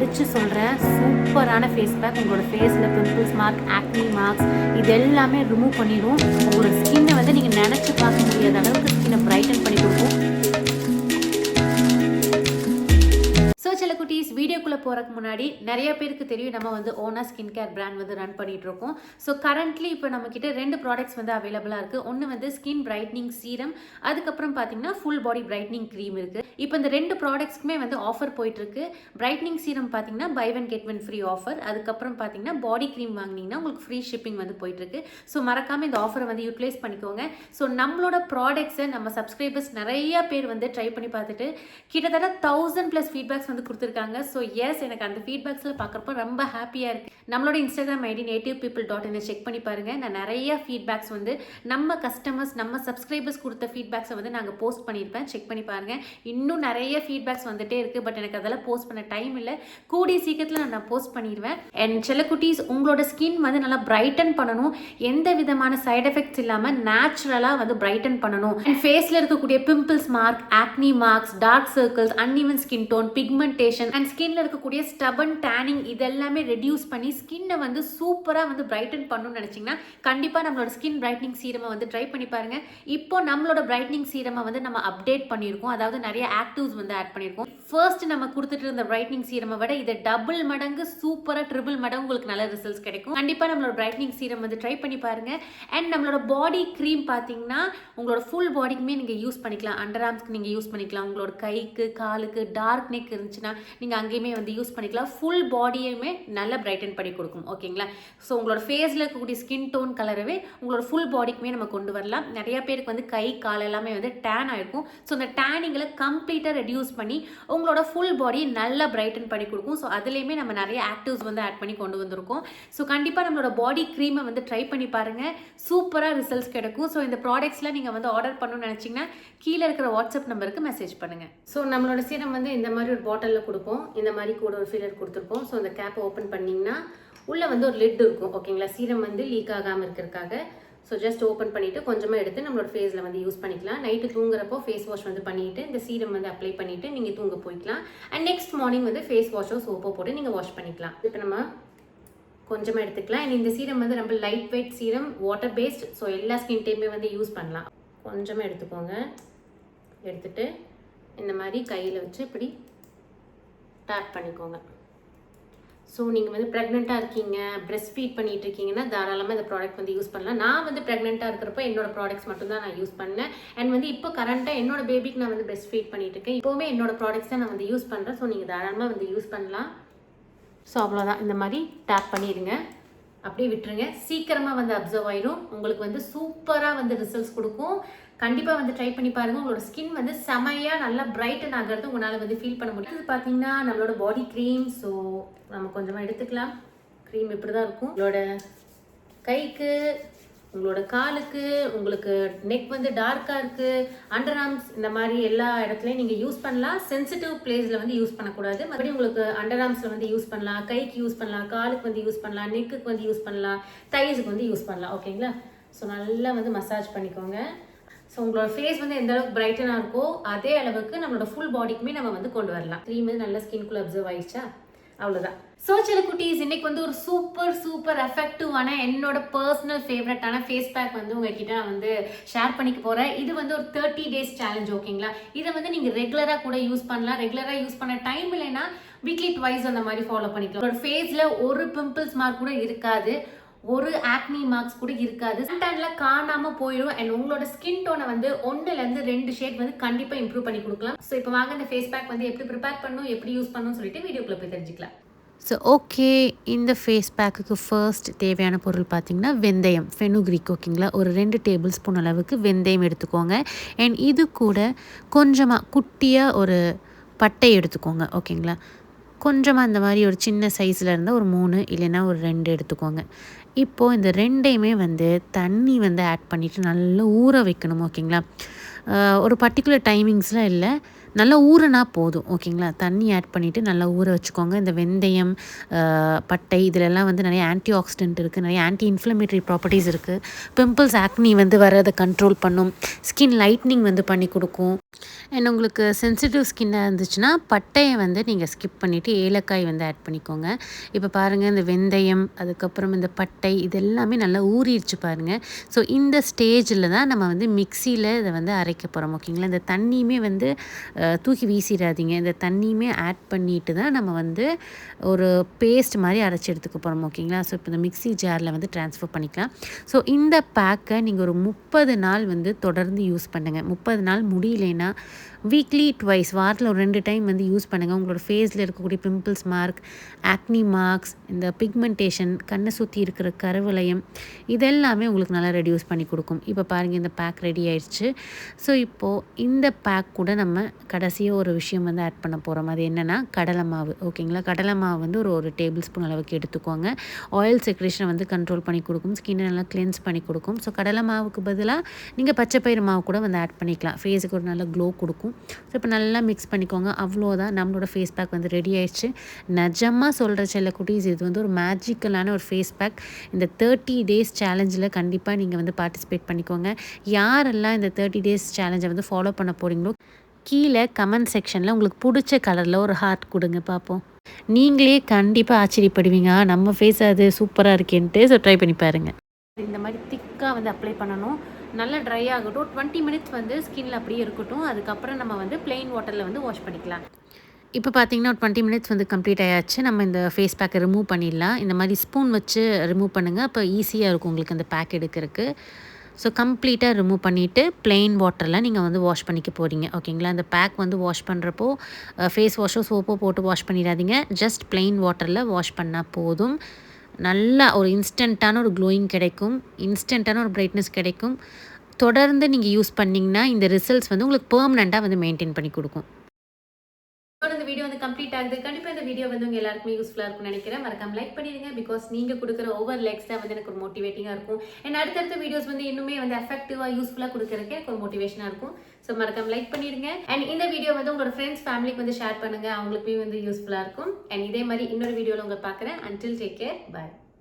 அடித்து சொல்கிறேன், சூப்பரான ஃபேஸ் பேக். உங்களோட ஃபேஸில் பிம்பிள்ஸ் மார்க், ஆக்னி மார்க்ஸ் இது எல்லாமே ரிமூவ் பண்ணிடும். உங்களோட ஸ்கின்னை வந்து நீங்கள் நினச்சி பார்க்க முடியாத அளவுக்கு ஸ்கின்னை பிரைட்டன் பண்ணி கொடுக்கும். சில குட்டீஸ் வீடியோக்குள்ளே போகிறதுக்கு முன்னாடி நிறைய பேருக்கு தெரியும் நம்ம வந்து ஓனா ஸ்கின் கேர் பிராண்ட் வந்து ரன் பண்ணிட்டு இருக்கோம். ஸோ கரண்ட்லி இப்போ நம்மக்கிட்ட 2 ப்ராடக்ட்ஸ் வந்து அவைலபிளாக இருக்குது. ஒன்று வந்து ஸ்கின் பிரைட்னிங் சீரம், அதுக்கப்புறம் பார்த்தீங்கன்னா ஃபுல் பாடி பிரைட்னிங் க்ரீம் இருக்குது. இப்போ இந்த 2 ப்ராடக்ட்ஸ்க்குமே வந்து ஆஃபர் போயிட்டுருக்கு. பிரைட்னிங் சீரம் பார்த்தீங்கன்னா buy one get one free offer. அதுக்கப்புறம் பார்த்தீங்கன்னா பாடி க்ரீம் வாங்கினீங்கன்னா உங்களுக்கு ஃப்ரீ ஷிப்பிங் வந்து போயிட்டுருக்கு. ஸோ மறக்காமல் இந்த ஆஃபரை வந்து யூட்டிலைஸ் பண்ணிக்கோங்க. ஸோ நம்மளோட ப்ராடக்ட்ஸை நம்ம சப்ஸ்கிரைபர்ஸ் நிறைய பேர் வந்து ட்ரை பண்ணி பார்த்துட்டு கிட்டத்தட்ட 1000+ ஃபீட்பேக்ஸ் வந்து கொடுத்துருக்காங்க. ஸோ எஸ், எனக்கு அந்த ஃபீட்பேக்ஸில் பார்க்குறப்போ ரொம்ப ஹாப்பியாக இருக்குது. நம்மளோட இன்ஸ்டாகிராம் ஐடி nativpeople.in செக் பண்ணி பாருங்கள். நான் நிறைய ஃபீட்பேக்ஸ் வந்து நம்ம கஸ்டமர்ஸ், நம்ம சப்ஸ்கிரைபர்ஸ் கொடுத்த ஃபீட்பேக்ஸை வந்து நாங்கள் போஸ்ட் பண்ணியிருப்பேன். செக் பண்ணி பாருங்கள். இன்னும் நிறைய ஃபீட்பேக்ஸ் வந்துட்டே இருக்குது. பட் எனக்கு அதெல்லாம் போஸ்ட் பண்ண டைம் இல்லை. கூடிய சீக்கிரத்தில் நான் போஸ்ட் பண்ணிடுவேன். அண்ட் செல்லக்குட்டீஸ், உங்களோட ஸ்கின் வந்து நல்லா பிரைட்டன் பண்ணணும், எந்த விதமான சைட் எஃபெக்ட்ஸ் இல்லாமல் நேச்சுரலாக வந்து பிரைட்டன் பண்ணணும். அண்ட் ஃபேஸில் இருக்கக்கூடிய pimples mark, acne marks, dark circles, uneven skin tone, pigmentation and ஸ்கின்ல இருக்கக்கூடிய ஸ்டபன் டேனிங் இதெல்லாமே ரெடியூஸ் பண்ணி ஸ்கின்னை வந்து சூப்பராக வந்து பிரைட்டன் பண்ணணும்னு நினச்சிங்கன்னா கண்டிப்பாக நம்மளோட ஸ்கின் பிரைட்னிங் சீரமை வந்து ட்ரை பண்ணி பாருங்க. இப்போ நம்மளோட பிரைட்னிங் சீரமை வந்து நம்ம அப்டேட் பண்ணியிருக்கோம். அதாவது நிறைய ஆக்டிவ்ஸ் வந்து ஆட் பண்ணியிருக்கோம். ஃபர்ஸ்ட் நம்ம கொடுத்துட்டு இருந்த பிரைட்னிங் சீரமை விட இதை டபுள் மடங்கு சூப்பராக ட்ரிபிள் மடங்கு உங்களுக்கு நல்ல ரிசல்ட்ஸ் கிடைக்கும். கண்டிப்பாக நம்மளோட பிரைட்னிங் சீரம் வந்து ட்ரை பண்ணி பாருங்க. அண்ட் நம்மளோட பாடி க்ரீம் பார்த்தீங்கன்னா உங்களோட ஃபுல் பாடிக்குமே நீங்கள் யூஸ் பண்ணிக்கலாம். அண்டர் ஆர்ம்ஸ்க்கு நீங்கள் யூஸ் பண்ணிக்கலாம். உங்களோட கைக்கு, காலுக்கு, டார்க் நெக் இருந்துச்சுன்னா நீங்கள் அங்கேயுமே வந்து யூஸ் பண்ணிக்கலாம். ஃபுல் பாடியுமே நல்லா பிரைட்டன் பண்ணி கொடுக்கும். ஓகேங்களா? ஸோ உங்களோட ஃபேஸில் இருக்கக்கூடிய ஸ்கின் டோன் கலரவே உங்களோட ஃபுல் பாடிக்குமே நம்ம கொண்டு வரலாம். நிறைய பேருக்கு வந்து கை, கால் எல்லாமே வந்து டேன் ஆகிருக்கும். ஸோ அந்த டேனிங்களை கம்ப்ளீட்டாக ரெடியூஸ் பண்ணி உங்களோட ஃபுல் பாடியை நல்லா பிரைட்டன் பண்ணி கொடுக்கும். ஸோ அதுலேயுமே நம்ம நிறைய ஆக்டிவ்ஸ் வந்து ஆட் பண்ணி கொண்டு வந்திருக்கோம். ஸோ கண்டிப்பாக நம்மளோட பாடி க்ரீமை வந்து ட்ரை பண்ணி பாருங்கள். சூப்பராக ரிசல்ட்ஸ் கிடைக்கும். ஸோ இந்த ப்ராடக்ட்ஸ்லாம் நீங்கள் வந்து ஆர்டர் பண்ணணும்னு நினச்சிங்கன்னா கீழே இருக்கிற வாட்ஸ்அப் நம்பருக்கு மெசேஜ் பண்ணுங்கள். ஸோ நம்மளோட சீரம் வந்து இந்த மாதிரி ஒரு பாட்டிலில் கொடுப்போம். இந்த மாதிரி கூட ஒரு ஃபில்லர் கொடுத்துருப்போம். ஸோ அந்த கேப்பை ஓப்பன் பண்ணிங்கன்னா உள்ளே வந்து ஒரு லிட் இருக்கும். ஓகேங்களா? சீரம் வந்து லீக் ஆகாமல் இருக்கிறதுக்காக. ஸோ ஜஸ்ட் ஓப்பன் பண்ணிவிட்டு கொஞ்சமாக எடுத்து நம்மளோட ஃபேஸில் வந்து யூஸ் பண்ணிக்கலாம். நைட்டு தூங்குறப்போ ஃபேஸ் வாஷ் வந்து பண்ணிவிட்டு இந்த சீரம் வந்து அப்ளை பண்ணிவிட்டு நீங்கள் தூங்க போய்க்கலாம். அண்ட் நெக்ஸ்ட் மார்னிங் வந்து ஃபேஸ் வாஷோ சோப்போ போட்டு நீங்கள் வாஷ் பண்ணிக்கலாம். இப்போ நம்ம கொஞ்சமாக எடுத்துக்கலாம். அண்ட் இந்த சீரம் வந்து நம்ம light weight serum, water based. So எல்லா ஸ்கின் டைமே வந்து யூஸ் பண்ணலாம். கொஞ்சமாக எடுத்துக்கோங்க. எடுத்துகிட்டு இந்த மாதிரி கையில் வச்சு இப்படி டேப் பண்ணிக்கோங்க. ஸோ நீங்கள் வந்து ப்ரெக்னெண்ட்டாக இருக்கீங்க, பிரெஸ்ட் ஃபீட் பண்ணிட்டு இருக்கீங்கன்னா தாராளமாக இந்த ப்ராடக்ட் வந்து யூஸ் பண்ணலாம். நான் வந்து ப்ரெக்னெண்ட்டாக இருக்கிறப்ப என்னோட ப்ராடக்ட்ஸ் மட்டும் தான் நான் யூஸ் பண்ணேன். அண்ட் வந்து இப்போ கரண்ட்டாக என்னோட பேபிக்கு நான் வந்து பிரெஸ்ட் ஃபீட் பண்ணிட்டு இருக்கேன். இப்போவுமே என்னோட ப்ராடக்ட்ஸ் தான் நான் வந்து யூஸ் பண்ணுறேன். ஸோ நீங்கள் தாராளமாக வந்து யூஸ் பண்ணலாம். ஸோ அவ்வளோதான். இந்த மாதிரி டேப் பண்ணிடுங்க, அப்படியே விட்டுருங்க. சீக்கிரமாக வந்து அப்சர்வ் ஆயிடும். உங்களுக்கு வந்து சூப்பராக வந்து ரிசல்ட்ஸ் கொடுக்கும். கண்டிப்பாக வந்து ட்ரை பண்ணி பாருங்கள். உங்களோட ஸ்கின் வந்து செமையாக நல்லா பிரைட்டன் ஆகிறது உங்களால் வந்து ஃபீல் பண்ண முடியும். இது பார்த்தீங்கன்னா நம்மளோட பாடி க்ரீம். ஸோ நம்ம கொஞ்சமாக எடுத்துக்கலாம். க்ரீம் இப்படி தான் இருக்கும். உங்களோட கைக்கு, உங்களோட காலுக்கு, உங்களுக்கு நெக் வந்து டார்க்காக இருக்குது, அண்டர் ஆர்ம்ஸ், இந்த மாதிரி எல்லா இடத்துலையும் நீங்கள் யூஸ் பண்ணலாம். சென்சிட்டிவ் பிளேஸில் வந்து யூஸ் பண்ணக்கூடாது. மறுபடியும் உங்களுக்கு அண்டர் ஆர்ம்ஸில் வந்து யூஸ் பண்ணலாம், கைக்கு யூஸ் பண்ணலாம், காலுக்கு வந்து யூஸ் பண்ணலாம், நெக்குக்கு வந்து யூஸ் பண்ணலாம், தைஸுக்கு வந்து யூஸ் பண்ணலாம். ஓகேங்களா? ஸோ நல்லா வந்து மசாஜ் பண்ணிக்கோங்க. ஸோ உங்களோட ஃபேஸ் வந்து எந்த அளவுக்கு பிரைட்டனாக இருக்கோ அதே அளவுக்கு நம்மளோட ஃபுல் பாடிக்குமே நம்ம வந்து கொண்டு வரலாம். க்ரீம் வந்து நல்ல ஸ்கின்குள்ளே அப்சர்வ் ஆயிடுச்சா? அவ்வளோதான். ஸோ சில குட்டீஸ், இன்னைக்கு வந்து ஒரு சூப்பர் எஃபெக்டிவான என்னோட பர்சனல் ஃபேவரட்டான ஃபேஸ் பேக் வந்து உங்ககிட்ட நான் வந்து ஷேர் பண்ணிக்க போகிறேன். இது வந்து ஒரு 30 days சேலஞ்ச். ஓகேங்களா? இதை வந்து நீங்கள் ரெகுலராக கூட யூஸ் பண்ணலாம். ரெகுலராக யூஸ் பண்ண டைம் இல்லைன்னா வீக்லி ட்வைஸ் அந்த மாதிரி ஃபாலோ பண்ணிக்கலாம். உங்களோட ஃபேஸில் ஒரு பிம்பிள்ஸ் மார்க் கூட இருக்காது, ஒரு ஆக்னி மார்க்ஸ் கூட இருக்காது, சன்டேன்ல காணாமல் போயிடும். அண்ட் உங்களோட ஸ்கின் டோனை வந்து 1லேருந்து 2 ஷேட் வந்து கண்டிப்பாக இம்ப்ரூவ் பண்ணி கொடுக்கலாம். ஸோ இப்போ வாங்க இந்த ஃபேஸ் பேக் வந்து எப்படி ப்ரிப்பேர் பண்ணணும், எப்படி யூஸ் பண்ணணும்னு சொல்லிட்டு வீடியோக்குள்ளே போய் தெரிஞ்சுக்கலாம். ஸோ ஓகே, இந்த ஃபேஸ் பேக்குக்கு ஃபர்ஸ்ட் தேவையான பொருள் பார்த்திங்கன்னா வெந்தயம், ஃபெனுக்ரிக். ஓகேங்களா? ஒரு 2 டேபிள் ஸ்பூன் அளவுக்கு வெந்தயம் எடுத்துக்கோங்க. அண்ட் இது கூட கொஞ்சமாக குட்டியாக ஒரு பட்டை எடுத்துக்கோங்க. ஓகேங்களா? கொஞ்சமாக இந்த மாதிரி ஒரு சின்ன சைஸில் இருந்தால் ஒரு 3 இல்லைன்னா ஒரு 2 எடுத்துக்கோங்க. இப்போது இந்த 2டையுமே வந்து தண்ணி வந்து ஆட் பண்ணிவிட்டு நல்லா ஊற வைக்கணும். ஓகேங்களா? ஒரு பர்டிகுலர் டைமிங்ஸ்லாம் இல்லை, நல்லா ஊறினா போதும். ஓகேங்களா? தண்ணி ஆட் பண்ணிவிட்டு நல்லா ஊற வச்சுக்கோங்க. இந்த வெந்தயம், பட்டை இதிலெல்லாம் வந்து நிறைய ஆன்டி ஆக்சிடென்ட் இருக்குது, நிறைய ஆன்டி இன்ஃப்ளமேட்டரி ப்ராப்பர்ட்டிஸ் இருக்குது. பிம்பிள்ஸ், ஆக்னி வந்து வரதை கண்ட்ரோல் பண்ணும். ஸ்கின் லைட்னிங் வந்து பண்ணி கொடுக்கும். அண்ட் உங்களுக்கு சென்சிட்டிவ் ஸ்கின்னாக இருந்துச்சுன்னா பட்டையை வந்து நீங்கள் ஸ்கிப் பண்ணிவிட்டு ஏலக்காய் வந்து ஆட் பண்ணிக்கோங்க. இப்போ பாருங்கள், இந்த வெந்தயம், அதுக்கப்புறம் இந்த பட்டை இது எல்லாமே நல்லா ஊறிடுச்சு பாருங்கள். ஸோ இந்த ஸ்டேஜில் தான் நம்ம வந்து மிக்சியில் இதை வந்து அரைக்க போகிறோம். ஓகேங்களா? இந்த தண்ணியுமே வந்து தூக்கி வீசிடாதீங்க. இந்த தண்ணியுமே ஆட் பண்ணிட்டு தான் நம்ம வந்து ஒரு பேஸ்ட் மாதிரி அரைச்சி எடுத்துக்க போகிறோம். ஓகேங்களா? ஸோ இப்போ இந்த மிக்ஸி ஜாரில் வந்து ட்ரான்ஸ்ஃபர் பண்ணிக்கலாம். ஸோ இந்த பேக்கை நீங்கள் ஒரு 30 நாள் வந்து தொடர்ந்து யூஸ் பண்ணுங்கள். 30 நாள் முடியலைன்னா வீக்லி ட்வைஸ், வாரத்தில் ஒரு 2 டைம் வந்து யூஸ் பண்ணுங்கள். உங்களோட ஃபேஸில் இருக்கக்கூடிய பிம்பிள்ஸ் மார்க், ஆக்னி மார்க்ஸ், இந்த பிக்மெண்டேஷன், கண்ணை சுற்றி இருக்கிற கருவளையம் இதெல்லாமே உங்களுக்கு நல்லா ரெடியூஸ் பண்ணி கொடுக்கும். இப்போ பாருங்கள், இந்த பேக் ரெடி ஆயிடுச்சு. ஸோ இப்போது இந்த பேக் கூட நம்ம கடைசியாக ஒரு விஷயம் வந்து ஆட் பண்ண போகிறோம். அது என்னென்னா கடலை மாவு. ஓகேங்களா? கடலை மாவு வந்து ஒரு டேபிள் ஸ்பூன் அளவுக்கு எடுத்துக்கோங்க. ஆயில் செக்ரேஷனை வந்து கண்ட்ரோல் பண்ணி கொடுக்கும், ஸ்கின்னை நல்லா கிளென்ஸ் பண்ணி கொடுக்கும். ஸோ கடலை மாவுக்கு பதிலாக நீங்கள் பச்சைப்பயிறு மாவு கூட வந்து ஆட் பண்ணிக்கலாம். ஃபேஸுக்கு ஒரு நல்ல க்ளோ கொடுக்கும். ஸோ இப்போ நல்லா மிக்ஸ் பண்ணிக்கோங்க. அவ்வளோதான், நம்மளோட ஃபேஸ் பேக் வந்து ரெடி ஆயிடுச்சு. நிஜமாக சொல்கிற செல்லக்குட்டீஸ், இது வந்து ஒரு மேஜிக்கலான ஒரு ஃபேஸ் பேக். இந்த 30 டேஸ் சேலஞ்சில் கண்டிப்பாக நீங்கள் வந்து பார்ட்டிசிபேட் பண்ணிக்கோங்க. யாரெல்லாம் இந்த 30 டேஸ் சேலஞ்சை வந்து ஃபாலோ பண்ண போகிறீங்களோ கீழே கமெண்ட் செக்ஷனில் உங்களுக்கு பிடிச்ச கலரில் ஒரு ஹார்ட் கொடுங்க பார்ப்போம். நீங்களே கண்டிப்பாக ஆச்சரியப்படுவீங்க, நம்ம ஃபேஸ் அது சூப்பராக இருக்கேன்ட்டு. ஸோ ட்ரை பண்ணி பாருங்கள். இந்த மாதிரி திக்காக வந்து அப்ளை பண்ணணும். நல்லா ட்ரை ஆகட்டும். 20 மினிட்ஸ் வந்து ஸ்கின்ல அப்படியே இருக்கட்டும். அதுக்கப்புறம் நம்ம வந்து பிளெயின் வாட்டரில் வந்து வாஷ் பண்ணிக்கலாம். இப்போ பார்த்தீங்கன்னா ஒரு 20 மினிட்ஸ் வந்து கம்ப்ளீட் ஆயாச்சு. நம்ம இந்த ஃபேஸ் பேக்கை ரிமூவ் பண்ணிடலாம். இந்த மாதிரி ஸ்பூன் வச்சு ரிமூவ் பண்ணுங்கள். அப்போ ஈஸியாக இருக்கும் உங்களுக்கு அந்த பேக் எடுக்கிறதுக்கு. ஸோ கம்ப்ளீட்டாக ரிமூவ் பண்ணிவிட்டு பிளெயின் வாட்டரில் நீங்கள் வந்து வாஷ் பண்ணிக்க போகிறீங்க. ஓகேங்களா? அந்த பேக் வந்து வாஷ் பண்ணுறப்போ ஃபேஸ் வாஷோ சோப்போ போட்டு வாஷ் பண்ணிடாதீங்க. ஜஸ்ட் பிளெயின் வாட்டரில் வாஷ் பண்ணால் போதும். நல்லா ஒரு இன்ஸ்டண்ட்டான ஒரு க்ளோயிங் கிடைக்கும், இன்ஸ்டண்ட்டான ஒரு பிரைட்னஸ் கிடைக்கும். தொடர்ந்து நீங்கள் யூஸ் பண்ணிங்கன்னா இந்த ரிசல்ட்ஸ் வந்து உங்களுக்கு பெர்மனெண்ட்டாக வந்து மெயின்டைன் பண்ணி கொடுக்கும். இந்த வீடியோ வந்து கம்ப்ளீட் ஆகுது. கண்டிப்பாக இந்த வீடியோ வந்து உங்கள் எல்லாருக்குமே யூஸ்ஃபுல்லாக இருக்கும்னு நினைக்கிறேன். மறக்காம லைக் பண்ணிடுங்க. பிகாஸ் நீங்கள் கொடுக்குற ஓவர் லைக்ஸ் தான் வந்து எனக்கு ஒரு மோட்டிவேட்டிங்காக இருக்கும். அண்ட் அடுத்தடுத்த வீடியோஸ் வந்து இன்னுமே வந்து எஃபெக்டிவாக யூஸ்ஃபுல்லாக கொடுக்குறதுக்கு எனக்கு ஒரு மோட்டிவேஷனாக இருக்கும். ஸோ மறக்காம லைக் பண்ணிடுங்க. அண்ட் இந்த வீடியோ வந்து உங்களோட ஃப்ரெண்ட்ஸ் ஃபேமிலிக்கு வந்து ஷேர் பண்ணுங்கள். அவங்களுக்குமே வந்து யூஸ்ஃபுல்லாக இருக்கும். அண்ட் இதே மாதிரி இன்னொரு வீடியோவில் உங்களை பார்க்குறேன். அன்டில் டேக் கேர், பாய்.